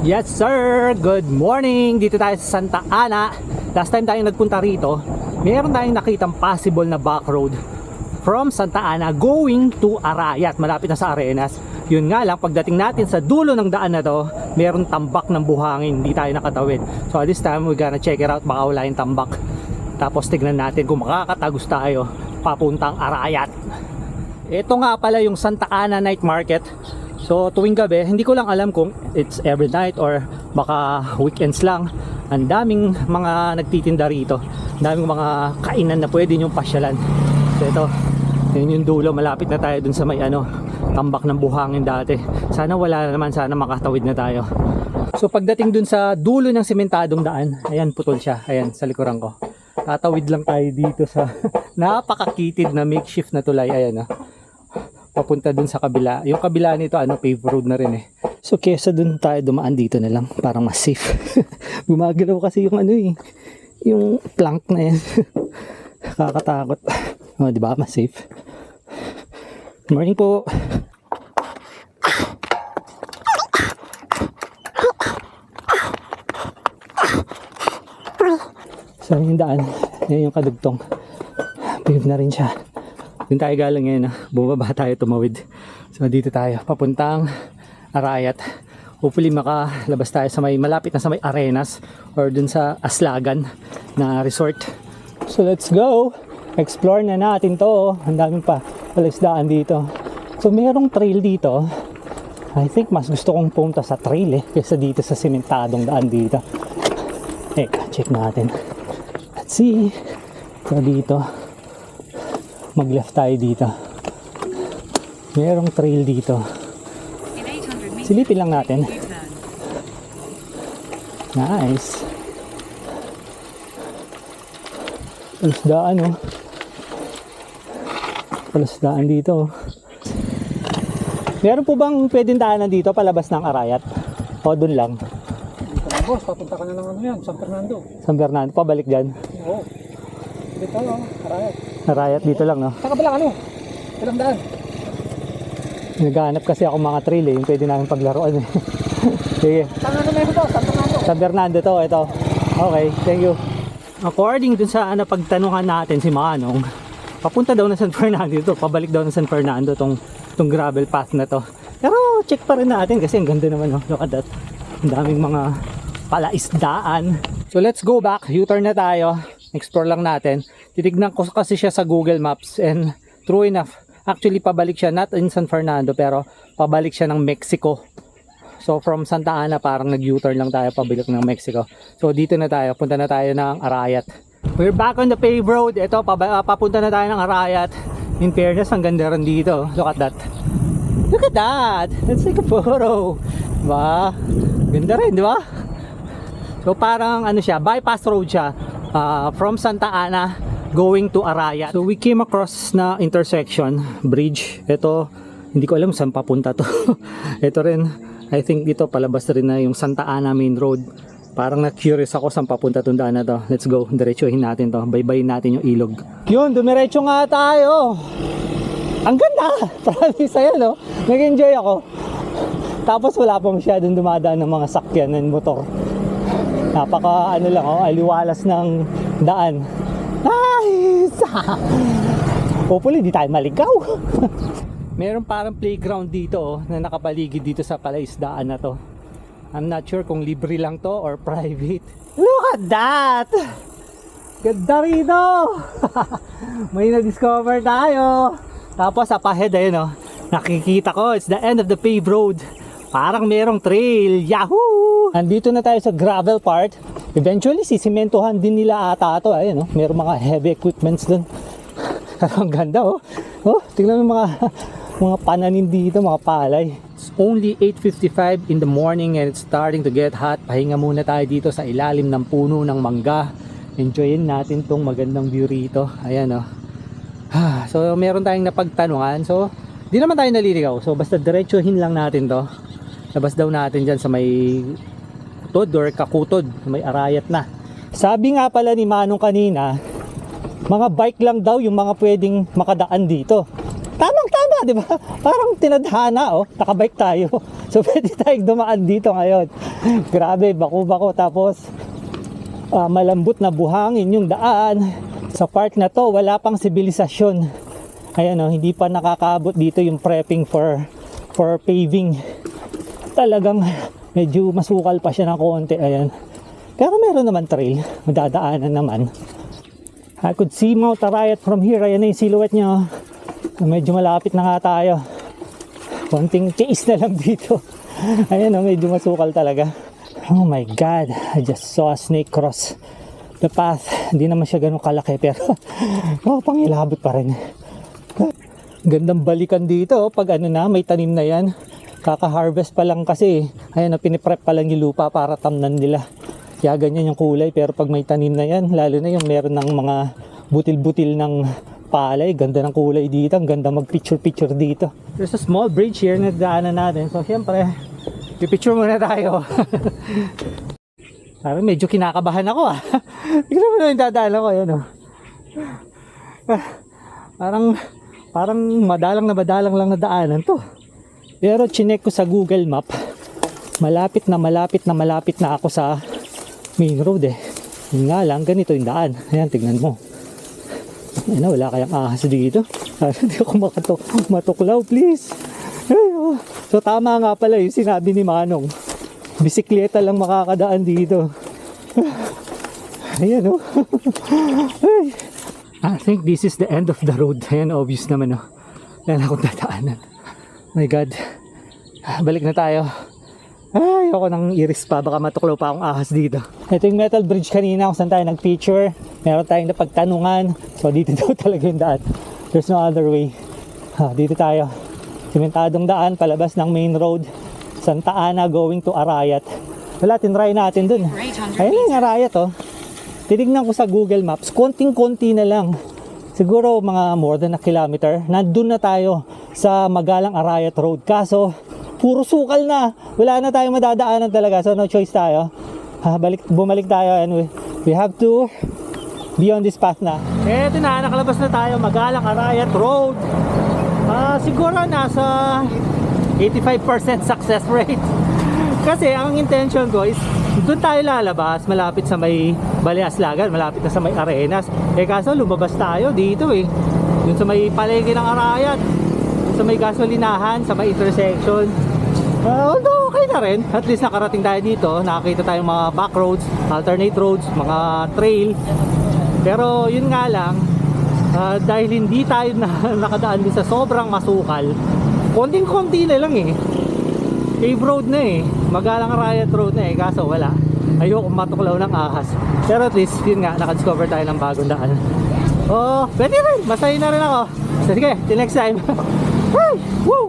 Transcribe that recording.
Yes sir! Good morning! Dito tayo sa Santa Ana. Last time tayo nagpunta rito, meron tayong nakitang possible na back road from Santa Ana going to Arayat, malapit na sa Arenas. Yun nga lang, pagdating natin sa dulo ng daan na to, meron tambak ng buhangin, hindi tayo nakatawid. So this time we're gonna check it out, baka wala yung tambak. Tapos tignan natin kung makakatagos tayo papuntang Arayat. Ito nga pala yung Santa Ana Night Market. So tuwing gabi, hindi ko lang alam kung it's every night or baka weekends lang. Ang daming mga nagtitinda rito, ang daming mga kainan na pwede nyong pasyalan. So ito, yun yung dulo, malapit na tayo dun sa may tambak ng buhangin dati. Sana wala naman, sana makatawid na tayo. So pagdating dun sa dulo ng sementadong daan, ayan, putol siya, ayan sa likuran ko. Tatawid lang tayo dito sa napakakitid na makeshift na tulay, ayan papunta dun sa kabila. Yung kabila nito, paved road na rin eh. So kesa dun tayo dumaan, dito na lang, parang mas safe. Gumagalaw kasi yung yung plank na yan. Nakakatakot. Oh, di ba? Mas safe. Good morning po. So yung daan, yan yung kadugtong. Pave na rin siya. Doon tayo galing ngayon, bumaba tayo, tumawid. So dito tayo, papuntang Arayat. Hopefully makalabas tayo sa may malapit na sa may Arenas or dun sa Aslagan na resort. So let's go! Explore na natin to. Ang daming pa palisdaan dito. So merong trail dito. I think mas gusto kong pumunta sa trail kaysa dito sa sementadong daan dito. Check natin. Let's see. So dito mag-left tayo dito. Merong trail dito. Silipin lang natin. Nice. Palasdaan Palasdaan dito. Meron po bang pwedeng daanan dito palabas ng Arayat? O dun lang? Dito na boss, papunta ka na ng yan, San Fernando. San Fernando, pabalik dyan? Oo. Dito Arayat. Arayat dito lang, no? Sa kabilang ilang daan? Naghahanap kasi ako mga trail yung pwede namin paglaruan Sige. Saan na meron to? San Fernando. San Fernando to, ito. Okay, thank you. According dun sa pagtanungan natin si Manong, papunta daw na San Fernando ito, pabalik daw na San Fernando tong gravel path na to. Pero check pa rin natin kasi ang ganda naman, look at that. Ang daming mga palaisdaan. So let's go back, U-turn na tayo. Explore lang natin. Titignan ko kasi siya sa Google Maps and true enough, actually pabalik siya not in San Fernando pero pabalik siya ng Mexico. So from Santa Ana parang nag-U-turn lang tayo pabalik ng Mexico. So dito na tayo, punta na tayo ng Arayat. We're back on the paved road. Ito, papunta na tayo ng Arayat. In fairness, ang ganda rin dito. Look at that. Look at that. Let's take a photo. Diba? Ganda rin, di ba? So parang siya, bypass road siya. From Santa Ana going to Arayat. So we came across na intersection, bridge. Ito, hindi ko alam saan papunta to. Ito rin, I think dito palabas rin na yung Santa Ana main road. Parang na-curious ako saan papunta itong daan na to. Let's go, diretsuhin natin to. Baybayin natin yung ilog. Yun, dumiretso nga tayo. Ang ganda! Promise sa'yo, no? Nag-enjoy ako. Tapos wala pa masyadong dumadaan ng mga sakyan ng motor. Napaka aliwalas ng daan. Nice! Hopefully di tayo maligaw. Meron parang playground dito na nakapaligid dito sa palaisdaan na to. I'm not sure kung libre lang to or private. Look at that! Ganda rito! May na-discover tayo. Tapos up ahead nakikita ko it's the end of the paved road. Parang merong trail. Yahoo! Andito na tayo sa gravel part. Eventually, sisimentohan din nila ata ito. Ayun, merong mga heavy equipments dun. Ang ganda, tingnan mo mga pananim dito, mga palay. It's only 8:55 in the morning and it's starting to get hot. Pahinga muna tayo dito sa ilalim ng puno ng mangga. Enjoyin natin tong magandang view rito. Ayan, So, meron tayong napagtanungan. So, di naman tayo naliligaw. So, basta diretsuhin lang natin to. Labas daw natin dyan sa may kutod or kakutod, may Arayat na. Sabi nga pala ni Manong kanina, mga bike lang daw yung mga pwedeng makadaan dito. Tamang tama nga, di ba? Parang tinadhana, oh. Nakabike tayo. So, pwede tayong dumaan dito ngayon. Grabe, bako-bako. Tapos, malambot na buhangin yung daan. Sa part na to, wala pang sibilisasyon. Ayan, oh, hindi pa nakakaabot dito yung prepping for paving. Talagang medyo masukal pa siya ng konti. Ayan. Pero meron naman trail. Madadaanan naman. I could see Mount Arayat from here. Ayan na yung silhouette niya. Medyo malapit na nga tayo. Konting chase na lang dito. Ayan o, medyo masukal talaga. Oh my God. I just saw a snake cross the path. Hindi naman siya ganun kalaki pero pangilabot pa rin. Gandang balikan dito. Pag ano na, may tanim na yan. Kaka-harvest pa lang kasi. Ayan o, piniprep pa lang yung lupa para tamnan nila. Kaya ganyan yung kulay, pero pag may tanim na yan, lalo na yung meron ng mga butil-butil ng palay, ganda ng kulay dito, ang ganda mag-picture-picture dito. There's a small bridge here na daanan natin, so syempre, pipicture muna tayo. Parang medyo kinakabahan ako Tignan mo na yung dadaanan ko, yun Parang madalang lang na daanan to. Pero chinek ko sa Google Map, malapit na ako sa main road Yun nga lang, ganito yung daan. Ayan, tignan mo. Ayan, wala kayang ahas dito. Hindi ako matuklaw, please. Ay, oh. So tama nga pala yung sinabi ni Manong. Bisikleta lang makakadaan dito. Ayan, oh. Ay. I think this is the end of the road. Ayan, obvious naman, oh. Ayan akong dadaanan. My God. Balik na tayo. Ay, ako nang iris pa. Baka matuklaw pa akong ahas dito. Ito yung metal bridge kanina kung saan tayo nag-picture. Meron tayong napagtanungan. So, dito daw talaga yung daan. There's no other way. Dito tayo. Simentadong daan, palabas ng main road. Santa Ana going to Arayat. Wala, tinry natin dun. Ayun yung Arayat, oh. Tinignan ko sa Google Maps. Konting-konti na lang. Siguro mga more than a kilometer. Nandun na tayo sa Magalang Arayat Road. Kaso, puro sukal na. Wala na tayong madadaanan talaga. So no choice tayo. Bumalik tayo and we have to be on this path na. Eto na, nakalabas na tayo. Magalang Arayat Road. Siguro nasa 85% success rate. Kasi ang intention ko is doon tayo lalabas, malapit sa may Baleaslagan, malapit na sa may Arenas. Kaso lumabas tayo dito doon sa may palengke ng Arayat, sa may gasolinahan, sa may intersection. Although okay na rin, at least nakarating tayo dito, nakakita tayong mga back roads, alternate roads, mga trail. Pero yun nga lang, dahil hindi tayo nakadaan din sa sobrang masukal, konting-konti na lang Cave road na Magalang Arayat Road na kaso wala. Ayoko matuklaw ng ahas. Pero at least yun nga, nakadiscover tayo ng bagong daan. Pwede rin, masaya na rin ako. Sige, till next time. Woo!